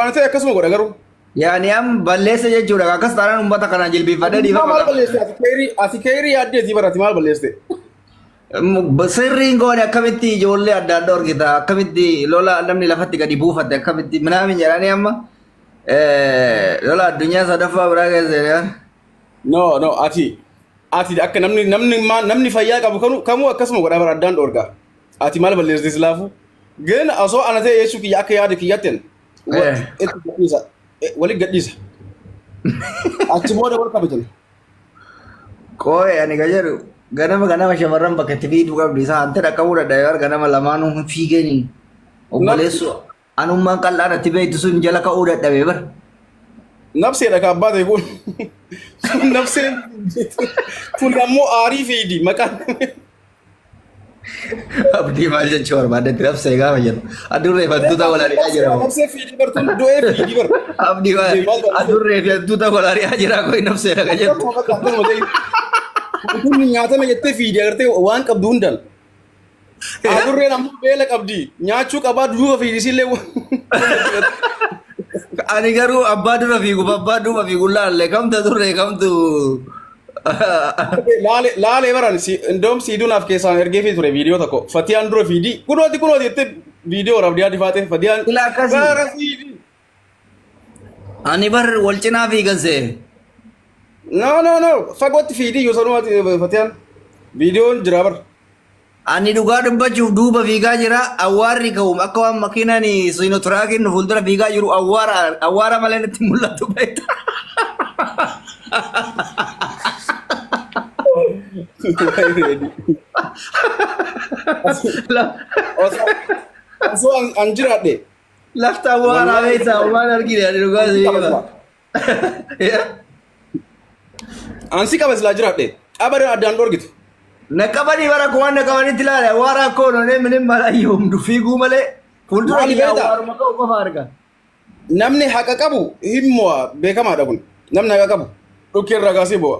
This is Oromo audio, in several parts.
anatee akkasuma godha garuu. yaani am balleessa jechuudha akkas taanaan uummata kana jilbiifadhee dhiifa Maal balleesse ati keerii yaaddeeti barati maal balleesse? sirriin goone akkamitti ijoollee adda addaa argita akkamitti lola namni lafatti gadi buufatte akkamitti minaamin jedhanii amma lola addunyaa sadaffaa biraa keessaa No ati akka namni fayyaa qabu kamuu akkasuma godha bara addaan dhoorgaa. Ati maal balleesse silaafu? Gena osoo anatee yeesuu kiyya akka yaada kiyyatten walitti gadhiisa. Achi booda wal qabatan. qooye ani gajeru ganama shamarran bakka itti fiiduu qabdi isaa ante dhaqqabuu dadhabe ganama lamaanuu hin fiiganii obboleessu anummaan qal'aan atti beektu sun jala ka'uu dadhabe bar. Nafseedha ka abbaa ta'e kun. Nafseen kun ammoo aarii fiidi maqaan. Abdii maal jechuu barbaadetti nafsee gaafa jedhu adurree fi hantuuta wal ari'aa jira. Nafsee fiidi bartuun du'ee fiidi bar. Abdii adurree fi hantuuta wal ari'aa jira koi nafseedha ka jedhu. Kun nyaatame jettee fiidi agartee waan qabdu hundaan. Adurreen ammoo beela qabdi nyaachuu qabaa duuba fiidisillee. Ani garuu abbaa dura fiiguuf abbaa duuba fiiguun laalle kamtu adurree kamtu. Laalee baran indoom siiduunaaf keessaan ergee fi ture viidiyoo tokko Fatiyaan dura fiidi kunooti jettee viidiyoo rabdi yaadi faate Fatiyaan Ila akkasii. bara fiidi. Ani bar wal cinaa fiigansee. No fagootti fiidi yoo sanumaati Fatiyaan viidiyoon jira bar. Ani dhugaa dubbachuuf duuba fiigaa jira awwaarri ka'uum akka waan makiinaan siinotiraakiin nu fuuldura fiigaa jiru awwaara malee natti mul'atu beekta. Osoo an jiraadhe. Lafta awwaaraa beektaa waan argine ani dhugaa siima. Ansi qaba silaa jiraadhe. Qabadan addaan dhorgitu. Naqabanii bara kumaan naqabanitti ilaale awwaara akka oolonee minin mala yoomdu fiiguu malee fuuldura Maali kiyya beektaa? awwaaruma ka'u qofa arga. Namni haqa qabu himmoo beekamaadha kun. Namni haqa qabu dhukkeen ragaasee bu'a.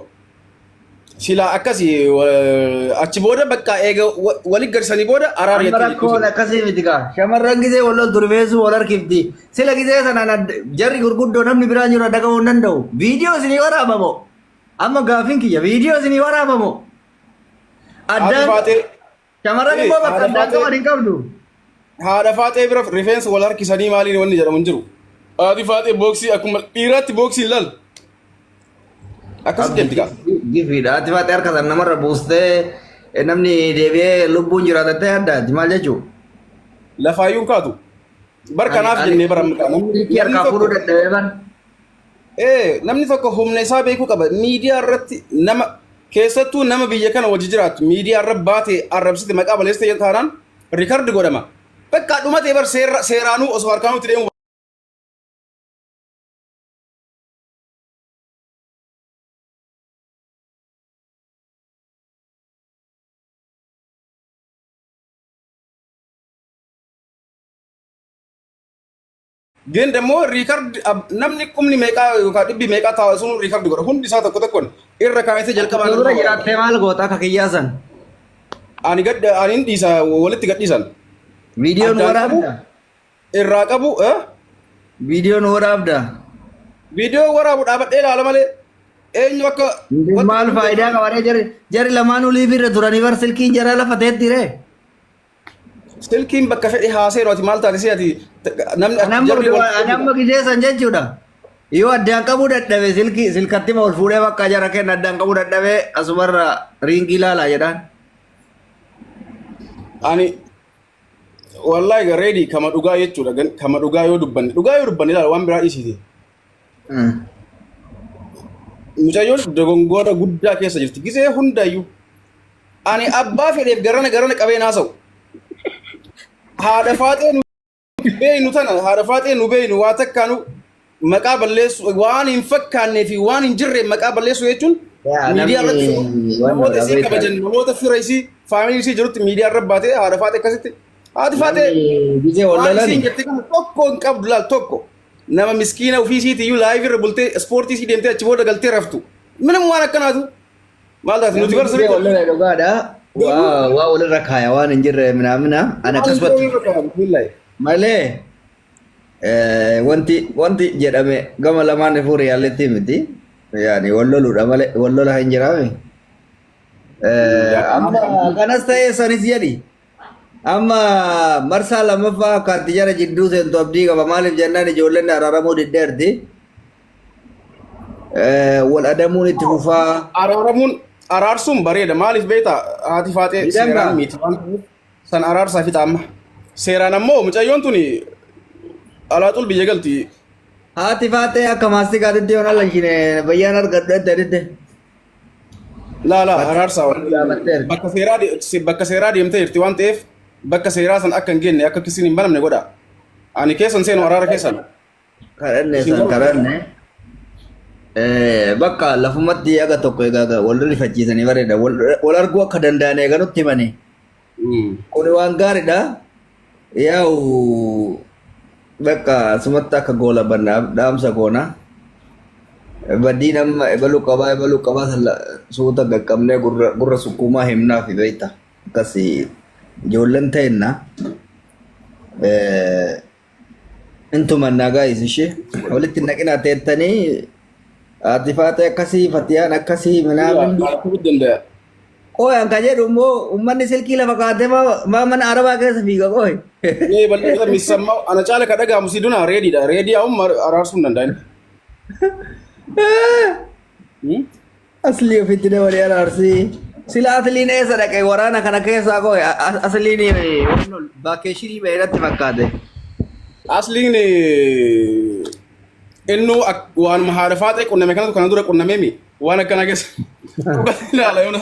Silaa akkasii achi booda bakka eega walitti garsanii booda araara Amma rakkoon akkasii miti kaa shamarran gisee wal loltu rifeensu wal harkifti sila gisee sanaan jarri gurguddoo namni biraan jiru adda qabuu hin danda'u viidiyoo isinii waraabamo amma gaafin kiyya viidiyoo isinii waraabamo addaan shamarran immoo bakka addaan qaban hin qabdu. Haadha faaxee bira rifeensa wal harkisanii maaliin wanni jedhamu hin jiru. Haadhi faaxee booksii akkuma dhiiraatti booksii laal. Akkas jedhamti kaa. Gifiidha ati faaxee harka sana namarra buustee namni deebi'ee lubbuun jiraatattee addaati maal jechuun. Lafaayyuun kaatu. Bar kanaaf jennee bara harkaa fuudhuu dadhabee bara. Namni tokko humna isaa beekuu qaba. Miidiyaa irratti nama keessattuu nama biyya kana wajji jiraatu miidiyaa irra baatee arrabsite maqaa balleessite taanaan riikardi godhama. Bakka dhumatee bar seeraanuu osoo harkaanuutti deemu. Gen demoo riikard namni qumni meeqaa yookaan dhibbi meeqaa taa'u sun riikard godha hundi isaa tokko tokkoon irra kaa'ee jalqabaa. Dura jiraattee maal goota akka kiyyaasan. Ani dhiisa walitti gadhiisan. Viidiyoon waraabda. Irraa qabu Viidiyoon waraabda. viidiyoo waraabu dhaabadhee ilaala malee eenyu akka. Maal faayidaa qabaatee jarri lamaanuu liifirra turanii bar silkiin jara lafa teetti ree. Silkiin bakka fedhe haasee ati maal taate si'ati namni giseessan jechuudha. Yoo addaan qabuu dadhabe silkatti ol fuudhee bakka jara kenna addaan qabuu dadhabe asumarra riingii ilaalaa jedhaan. Ani wallahi gareedi kama dhugaa jechuudha kama dhugaa yoo dubbanne ilaala waan biraa dhiisite. Mucayyoon dogongora guddaa keessa jirti gisee hundaayyuu ani abbaa fedheef garana qabeen haasa'u. Haadha faaxee nu beeynu tana haadha faaxee nu beeynu waa takkaanu maqaa balleessu waan hin fakkaannee fi waan hin jirre maqaa balleessu jechuun miidiyaa irratti namoota isii kabajan namoota fira isii faamilii isii jirutti miidiyaa irra baatee haadha faaxee akkasitti haati faaxee waan isiin jette kana tokko hin qabdu laal tokko nama miskiina ofii isiiti iyyuu laayif irra bultee ispoortii isii deemtee achi booda galtee raftu minam waan akkanaatu maal taate nuti barsa waa walirra kaaya waan hin jirre minamina ana akkasumatti malee wanti jedhame gama lamaan ifuu riyaalitii miti. Yaani walloluudha malee wallola hin jiraame. Amma kanas ta'ee sanis jedhi. Amma marsaa lammaffaa akkaatti jara jidduu seentu abdii qaba. Maaliif jennaan ijoolleen araaramuu diddeerti. Wal adamuun itti fufaa. Araarsuun bareeda. Maaliif beektaa haati faatee seeraan miti waan ta'eef san araarsaa fixa amma. Seeraan ammoo mucayyoon tuni alaaxul biyya galti. Haati faatee akka maastiqaatitti yoon ala ishine bayyaan argadhu edda didde. Laa araarsaa bakka seeraa deemtee jirti waan ta'eef bakka seeraa san akka hin genne akka kisiin hin banamne godha. Ani keessan seenu araara keessan. Kadhanne. Bakka lafumatti aga tokko egaa wal rifachiisanii bareeda. Wal arguu akka danda'an egaa nutti himani. Kuni waan gaariidha. Yaa'u bakka sumatti akka goola bannaaf dhaamsa goona. Badii nama ebaluu qabaa suuta qaqqabnee gurra sukkuumaa himnaaf beekta. Akkasii ijoolleen ta'enna. Intuma nagaa ishee walitti naqinaa teettanii haati faatee akkasii fatiyaan akkasii minaamin. Qoyaan kan jedhu immoo uummanni silkii lafa kaatee mana arabaa keessa fiiga qoy. Bal'eessa misammaa ana caala ka dhagaamu si duna reediidha. Reedii haa'ummaa araarsuu hin danda'ani. Asli ofitti dabalee araarsii. Sila asliin eessa dhaqee waraana kana keessaa qoy asliin baakeeshirii ba'eedhatti fakkaate. Asliin innu waanuma haadha faatee qunname kanatu kana dura qunnameemi waan akkana keessa. Ilaala yoona.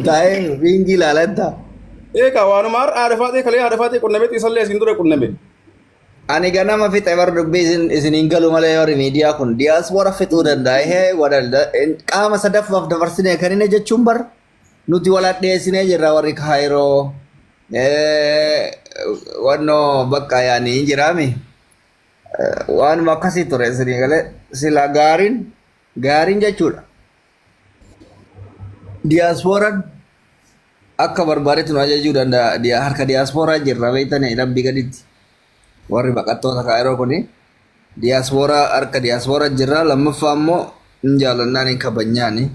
Taa'ee ringi ilaalanta. Eegaa waanuma haadha faatee kalee haadha faatee qunnameetti isallee isin dura qunname. Ani ganama fixe bar dubbii isiniin galu malee warri miidiyaa kun diyaaspoora fixuu danda'a. Qaama sadaffaaf dabarsinee kan inni jechuun bar nuti wal addeessinee jirra warri kaayiroo wannoo bakka yaanii hin jiraami. Waanuma akkasii ture isinii galee sila gaariin jechuudha. Diyaaspooraan akka barbaadetti nu ajajuu danda'a. Harka diyaaspooraa jirra beektanii dhabbii gaditti. Warri baqattoota kaayiroo kuni diyaaspooraa harka diyaaspooraa jirra. Lammaffaa immoo hin jaallannaan hin kabajnaani.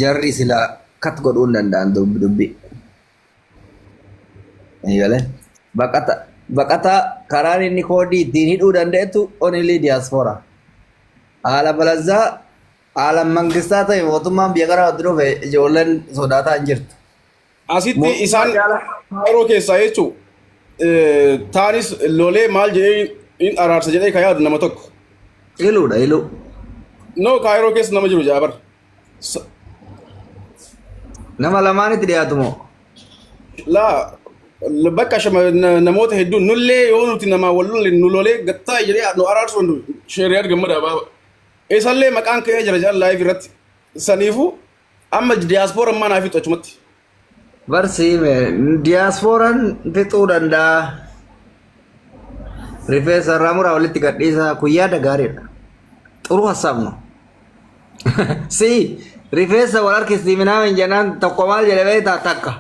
Jarri sila kat godhuu hin danda'an dubbii. Eegalee baqataa karaan inni koodii ittiin hidhuu danda'etu onilii diyaaspooraa. Haala balazzaa haala mangistaa ta'e mootummaan biyya gara walitti dhufe ijoolleen sodaataa hin jirtu. Asitti isaan kaayiroo keessaa jechuun taanis lolee maal jedhee in araarsa jedhee kan yaadu nama tokko. Iluudha iluu. No kaayiroo keessa nama jiru jaabar. Nama lamaanitti dhiyaatu moo? Laa bakka namoota hedduun nullee yoo nuti nama wallolle nu lolee gattaa jedhee nu araarsu sheeriyaat gammadaa baaba. Eessallee maqaan ka'ee jira jaan laayif irratti. Saniifuu amma diyaaspooraa ammaa naaf fixu achumatti. Barsiime diyaasporaan fixuu danda'a. Rifeensa irraa muraa walitti gadhiisa kun yaada gaariidha. Xuruu hassaabnu. Si rifeensa wal harkistii minaamin jennaan tokko maal jedhe beektaa takka.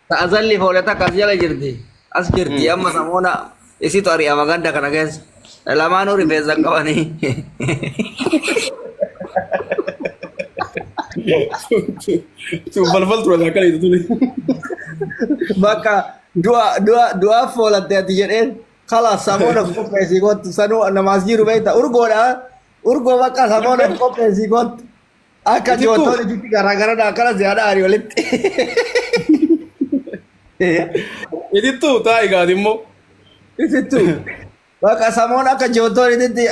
Ta'a zalli foole takka as jala jirti. As jirti amma samoona isitu ari'ama ganda kana keessa. Lamaanuu rifeensa qabanii. Balbal ture akkana itu tuli. Bakka du'a foolatte ati jedheen kala samoona qopheessii kottu sanuu namaas jiru beekta urgoodha. Urgoo bakka samoona qopheessii kottu. Akka joottoon ijitti garaagaraa akkana siyaada arii walitti. Itittu taa'e gaati immoo. Itittu. Bakka samoona akka joottoon ijitti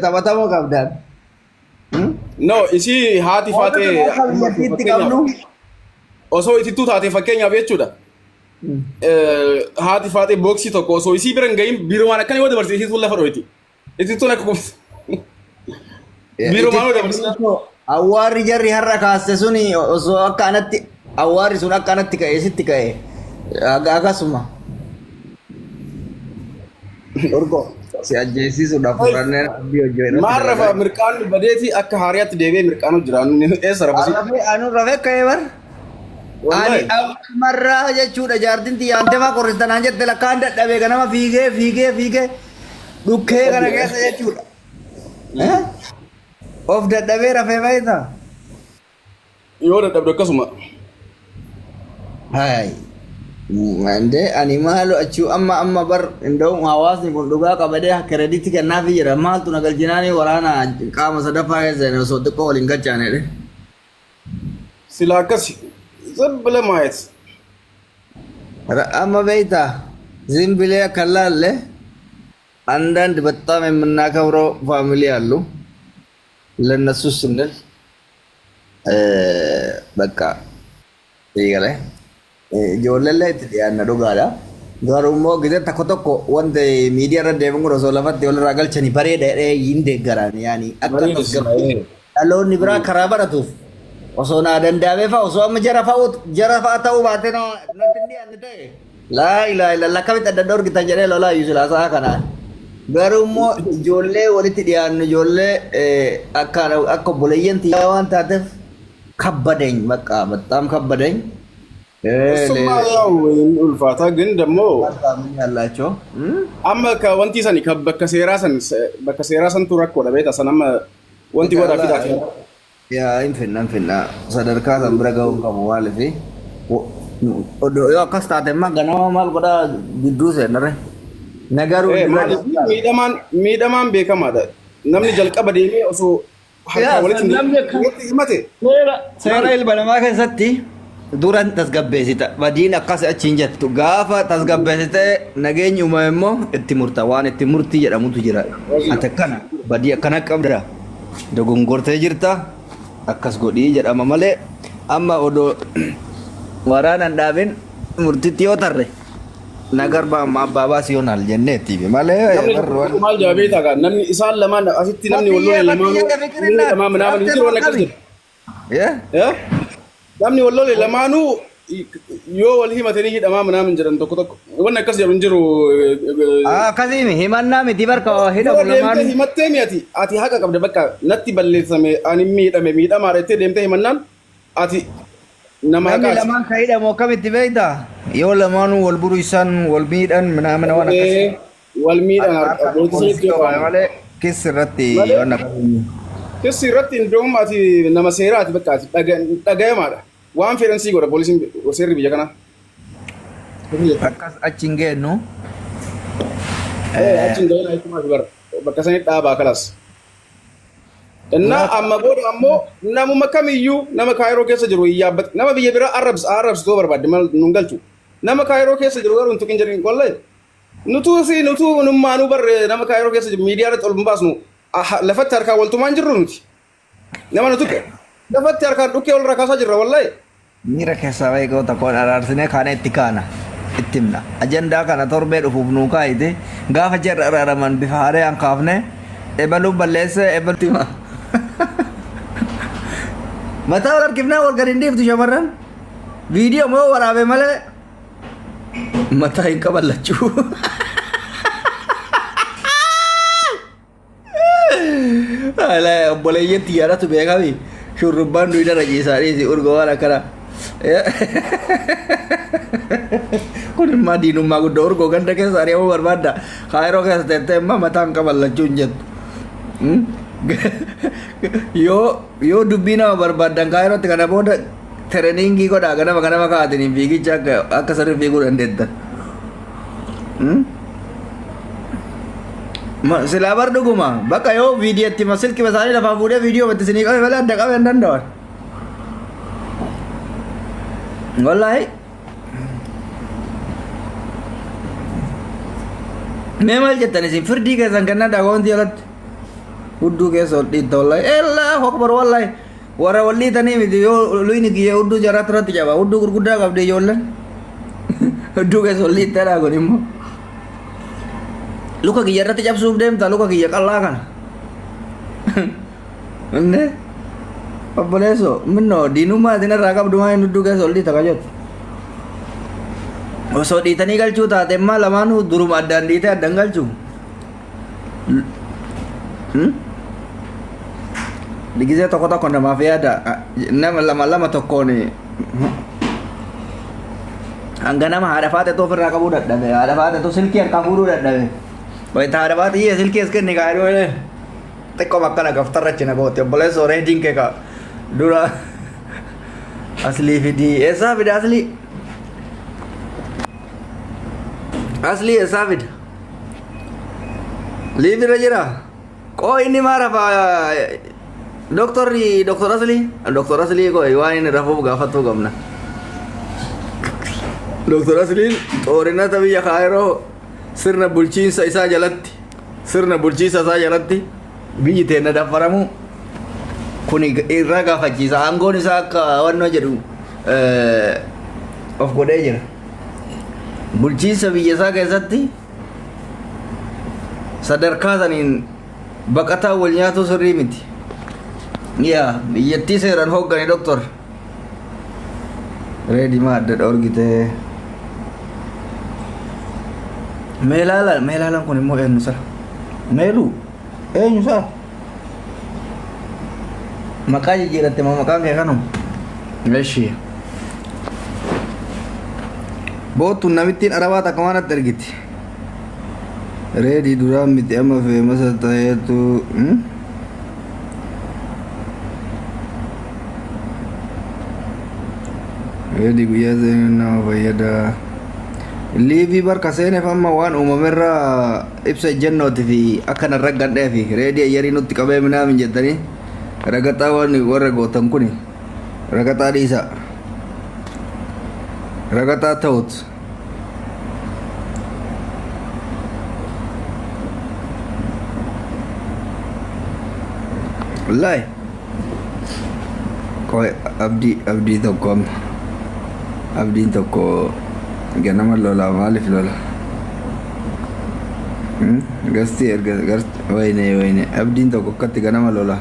taphatamuu qabdan. No, isi haati faatee osoo itittuu taate fakkeenyaaf jechuudha. Haati faatee booksii tokko osoo isii bira hin gahin biiroomaan akkana yoo dabarse isiitu lafa dhoyti. Itittuun akka qubsi. Biiroomaan yoo dabarse. Awwaarri jarri har'a kaaste suni osoo akka anatti awwaarri sun akka anatti ka'e sitti ka'e akkasuma. Urgoo. Si ajjeesisuudhaaf furanneen abdii hojii. Maal rafa mirqaan badeetii akka haariyaatti deebi'ee mirqaan hojjiraannu eessa rafa si? Anu rafee ka'ee bar. Wallahi. marraa jechuudha jaartiin xiyyaantee maa qorristanaan jette lakkaan dadhabee ganama fiigee dhukkee kana keessa jechuudha. Of dadhabee rafee baay'ata. Yoo dadhabde akkasuma. Hai. Mande ani maalo achuu amma bar indoo hawaasni kun dhugaa qabadee kireeditti kennaafi jira maaltu nagalchinaanii waraana qaama sadaffaa keessa osoo xiqqoo waliin galchaanedhe. Sila akkasi. Zabbala maayet. amma beeyta ዝምብሌ ከላለ አንዳንድ በጣም የምናከብረው ፋሚሊ አሉ። ለነሱ ስንል በቃ ይገለ ijoollee itti dhiyaanna dhugaadha. Garuu immoo gizee tokko tokko wanta miidiyaa irra deemuun osoo lafatti walirraa galchanii bareeda hin deeggaran yaani akka dhaloonni biraa karaa baratuuf osoo naa danda'amee fa'a osoo amma jara fa'a ta'uu baatee natti hin dhiyaanne ta'e laa ilaa ilaa lakkamitti adda adda argitan jedhee lolaa iyyuu silaasaa kanaan. Garuu immoo ijoollee walitti dhiyaannu ijoollee akka obboleeyyan xiyyaa waan taateef kabbadeeny bakka በጣም kabbadeeny. እሱማ ያው ulfaata ግን ደግሞ ያላቸው amma ka wanti sani bakka seeraa santu rakkoodha beekta san amma wanti godhaa fidaati. Yaa hinfinna sadarkaa san bira ga'uu qabu maaliif yoo akkas taate immoo ganama maal godhaa gidduu seenarre nagaruu miidhamaan beekamaadha. Namni jalqaba deemee osoo harkaa walitti himate seera ilma namaa keessatti duran tasgabbeessita badiin akkas achiin jettu gaafa tasgabbeessite nageenyi uumame immoo itti murta waan itti murtii jedhamutu jira. Ati akkana badii akkana qabda dogongortee jirta akkas godhii jedhama malee amma odoo waraanaan dhaabin murtitti yoo tarre nagar abbaa baasii yoo naal jenneetti malee maal jaabee ta'a namni isaan lamaan asitti namni walloon lamaan hin jiru waan akkas jedhu. Namni walloole lamaanuu yoo wal himatanii hidhamaa manaamin jedhan tokko wanni akkas jedhu hin jiru. Akkasiimi himannaa miti barka hidhamu lamaanuu. Himattee ati haqa qabda bakka natti balleessame ani miidhamaa jettee deemtee himannaan ati nama haqaati. Namni lamaan kan hidhamu akkamitti beekta yoo lamaanuu wal buru isaan wal miidhan mana waan akkasii. Wal miidhan malee keessa irratti waan akkasii. Keessi irratti indoom ati nama seeraati bakka ati dhagayamaadha. Waan fedhan sii godha poolisiin seerri biyya kanaa. Akkas achi hin geennu. Achi hin geennu achumaati bara bakka sanitti dhaabaa kalas. Innaa amma booda ammoo namuma kamiyyuu nama kaayiroo keessa jiru yaabbate nama biyya biraa arrabsitoo barbaadde mal nun galchu. Nama kaayiroo keessa jiru garuu hin tuqin jedhin wallahi. Nutuu nummaanuu barre nama kaayiroo keessa jiru miidiyaa irratti ol hin baasnu. Lafatti harkaan waltumaan jirru nuti. Nama nu tuqe. Lafatti harkaan dhukkee wal rakaasaa jirra wallahi. Miira keessaa beekoo tokkoon araarsinee kaana itti kaana. Itti himna. Ajandaa kana torbee dhufuuf nuu kaayite gaafa jarra araaraman bifa haaree an kaafne ebaluun balleesse ebaluutti hima. Mataa wal harkifnaa wal gadi hin dhiiftu shamarran. Viidiyoo moo waraabee malee mataa hin qaballachuu. Ala obboleeyyan xiyyaaratu beekami shurrubbaan nuyi dara ciisaadhiisi urgowaan akkana kun immaa diinummaa guddaa urgoo ganda keessa ari'amuu barbaadda kaayiroo keessa teessee immoo mataan qaballachuu hin jettu yoo dubbii nama barbaaddan kaayirootti kana booda tireniingii godhaa ganama kaatiniin fiigicha akka sirrii fiiguu dandeettan. Silaa bar dhuguma bakka yoo viidiyootti silkii masaanii lafaa fuudhee viidiyoo batti sinii qabe malee adda qabe hin danda'an. Wallaahi. Mee maal jettan isin firdii keessan kennaa daawwanti jalatti hudduu keessa ol dhiitta wallaahi eelaa hokbar wallaahi warra wal dhiitanii miti yoo luyni kiyyee hudduu jaraatti irratti caba hudduu gurguddaa qabdi ijoolleen hudduu keessa ol dhiittadhaa kun immoo. Luka kiyya irratti cabsuuf deemta luka kiyya qallaa kana. Inne obboleesso minnoo diinummaa isin irraa qabdu maa hin hudduu keessa ol dhiita kajotu. Osoo dhiitanii galchuu taate immaa lamaanuu duruma addaan dhiitee addaan galchuu. Gisee tokko namaaf yaada nama lama tokkoon hanga nama haadha faate too ofirraa qabuu dadhabe haadha faate too silkii harkaa fuudhuu dadhabe wayita haadha faate iyya silkii as kenni kaa'ee xiqqoom akkana gaftarrachi na goote obboleessa reediin kee ka dura aslii fidi eessaa fida aslii eessaa fida liifirra jira qoo inni maa rafa doktor aslii qoo waan inni rafuuf gaafatuu qabna doktor asliin xoorinata biyya kaayiroo sirna bulchiinsa isaa jalatti biyyi teenna daffaramu kun irraa gaafachiisa aangoon isaa akka wannoo jedhu of godhee jira bulchiinsa biyya isaa keessatti sadarkaa saniin baqataa wal nyaatu sirrii miti yaa biyyattii seeran hooggane doktor reedi maa adda dhoorgite meelaalaan kun immoo eenyu sara meeluu eenyu sara maqaa jijjiiratte moo maqaan kee kanuma eshi boottuun namittiin arabaa takka maanatti ergiti reedii duraan miti amma feemasa ta'eetu reedii guyyaa seenuu nama fayyada liivii barka seeneef amma waan uumamerraa ibsa ejjennooti fi akka nan raggadhee fi reedii ayyarii nutti qabee minaamin jettanii ragaxaa waan warra gootan kuni ragaxaa dhiisa ragaxaa ta'ut wallahi koy abdii tokko amma abdiin tokko ganama lola maaliif lola gasti erga wayne abdiin tokko akkatti ganama lola